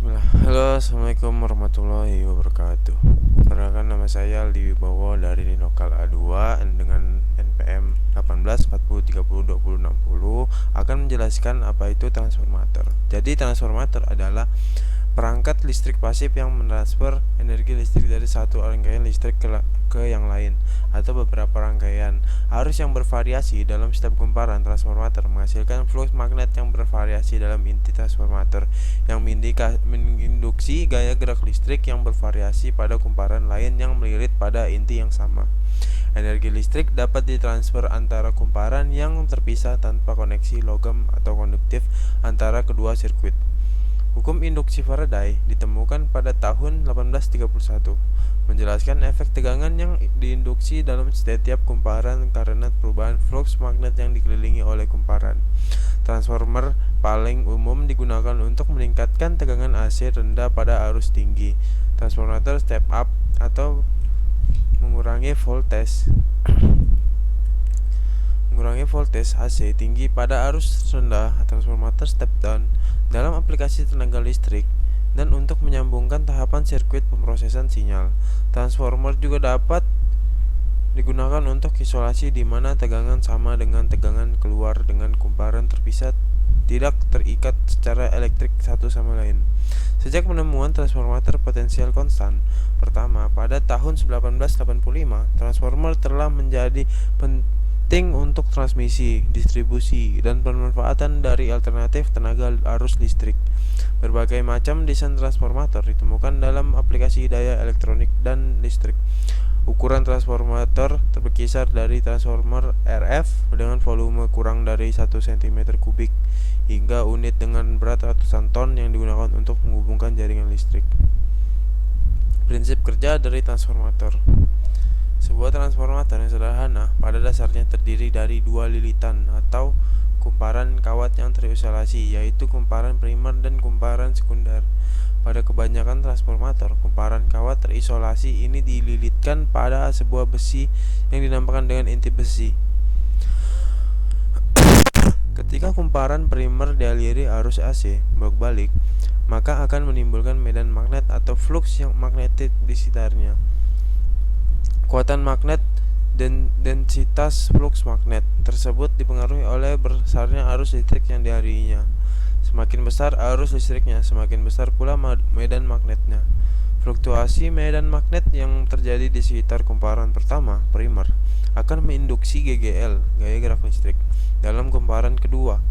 Bismillah. Halo, assalamualaikum warahmatullahi wabarakatuh. Perkenalkan, nama saya Aldi Wibowo dari Lokal A2 dengan NPM 1840302060 akan menjelaskan apa itu transformator. Jadi transformator adalah perangkat listrik pasif yang mentransfer energi listrik dari satu rangkaian listrik ke yang lain atau beberapa rangkaian arus yang bervariasi. Dalam setiap kumparan transformator menghasilkan flux magnet yang bervariasi dalam inti transformator yang menginduksi gaya gerak listrik yang bervariasi pada kumparan lain yang melilit pada inti yang sama. Energi listrik dapat ditransfer antara kumparan yang terpisah tanpa koneksi logam atau konduktif antara kedua sirkuit. Hukum induksi Faraday ditemukan pada tahun 1831, menjelaskan efek tegangan yang diinduksi dalam setiap kumparan karena perubahan flux magnet yang dikelilingi oleh kumparan. Transformer paling umum digunakan untuk meningkatkan tegangan AC rendah pada arus tinggi. Transformator step up atau mengurangi voltage AC tinggi pada arus rendah. Transformator step down dalam aplikasi tenaga listrik dan untuk menyambungkan tahapan sirkuit pemrosesan sinyal. Transformer juga dapat digunakan untuk isolasi di mana tegangan sama dengan tegangan keluar dengan kumparan terpisah tidak terikat secara elektrik satu sama lain. Sejak penemuan transformator potensial konstan pertama pada tahun 1885, transformer telah menjadi penting untuk transmisi, distribusi, dan pemanfaatan dari alternatif tenaga arus listrik. Berbagai macam desain transformator ditemukan dalam aplikasi daya elektronik dan listrik. Ukuran transformator berkisar dari transformer RF dengan volume kurang dari 1 cm3 hingga unit dengan berat ratusan ton yang digunakan untuk menghubungkan jaringan listrik. Prinsip kerja dari transformator. Sebuah transformator yang sederhana pada dasarnya terdiri dari dua lilitan atau kumparan kawat yang terisolasi, yaitu kumparan primer dan kumparan sekunder. Pada kebanyakan transformator, kumparan kawat terisolasi ini dililitkan pada sebuah besi yang dinamakan dengan inti besi. Ketika kumparan primer dialiri arus AC bolak-balik, maka akan menimbulkan medan magnet atau flux yang magnetik di sekitarnya. Kekuatan magnet dan densitas flux magnet tersebut dipengaruhi oleh besarnya arus listrik yang dialirinya. Semakin besar arus listriknya, semakin besar pula medan magnetnya. Fluktuasi medan magnet yang terjadi di sekitar kumparan pertama, primer, akan menginduksi GGL, gaya gerak listrik, dalam kumparan kedua,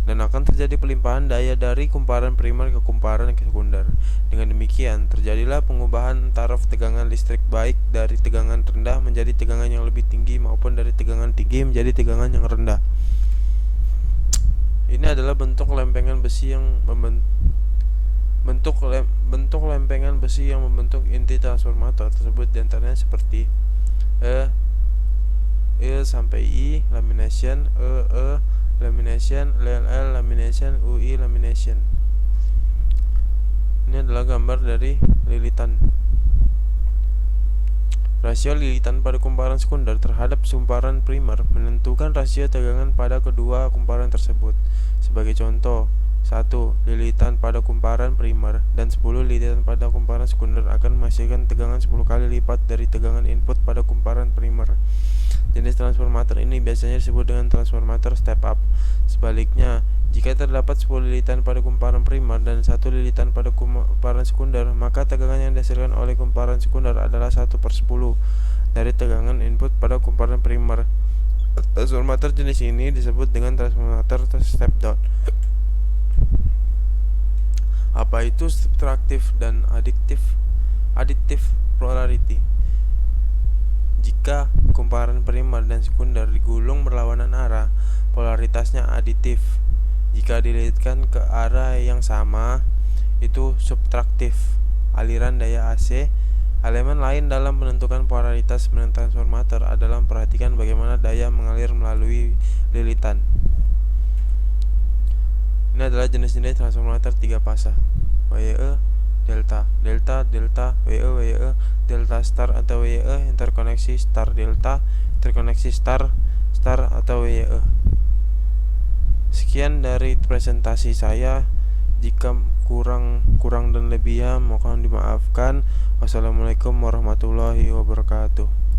dan akan terjadi pelimpahan daya dari kumparan primer ke kumparan sekunder. Dengan demikian, terjadilah pengubahan taraf tegangan listrik baik dari tegangan rendah menjadi tegangan yang lebih tinggi maupun dari tegangan tinggi menjadi tegangan yang rendah. Ini adalah bentuk lempengan besi yang membentuk inti transformator tersebut, diantaranya seperti E sampai I lamination, E lamination, LL lamination, UI lamination. Ini adalah gambar dari lilitan. Rasio lilitan pada kumparan sekunder terhadap kumparan primer menentukan rasio tegangan pada kedua kumparan tersebut. Sebagai contoh, 1 lilitan pada kumparan primer dan 10 lilitan pada kumparan sekunder akan menghasilkan tegangan 10 kali lipat dari tegangan input pada kumparan primer. Jenis transformator ini biasanya disebut dengan transformator step up. Sebaliknya, jika terdapat 10 lilitan pada kumparan primer dan 1 lilitan pada kumparan sekunder, maka tegangan yang dihasilkan oleh kumparan sekunder adalah 1/10 dari tegangan input pada kumparan primer. Transformator jenis ini disebut dengan transformator step down. Apa itu subtraktif dan additive polarity? Jika kumparan primer dan sekunder digulung berlawanan arah, polaritasnya aditif. Jika dililitkan ke arah yang sama, itu subtraktif. Aliran daya AC. Elemen lain dalam menentukan polaritas transformator adalah memperhatikan bagaimana daya mengalir melalui lilitan. Ini adalah jenis-jenis transformator 3 fase: WYE, delta, delta, delta, WE, WYE, delta star atau WYE, interkoneksi star delta, interkoneksi star, star atau WYE. Sekian dari presentasi saya. Jika kurang dan lebihnya mohon dimaafkan. Wassalamualaikum warahmatullahi wabarakatuh.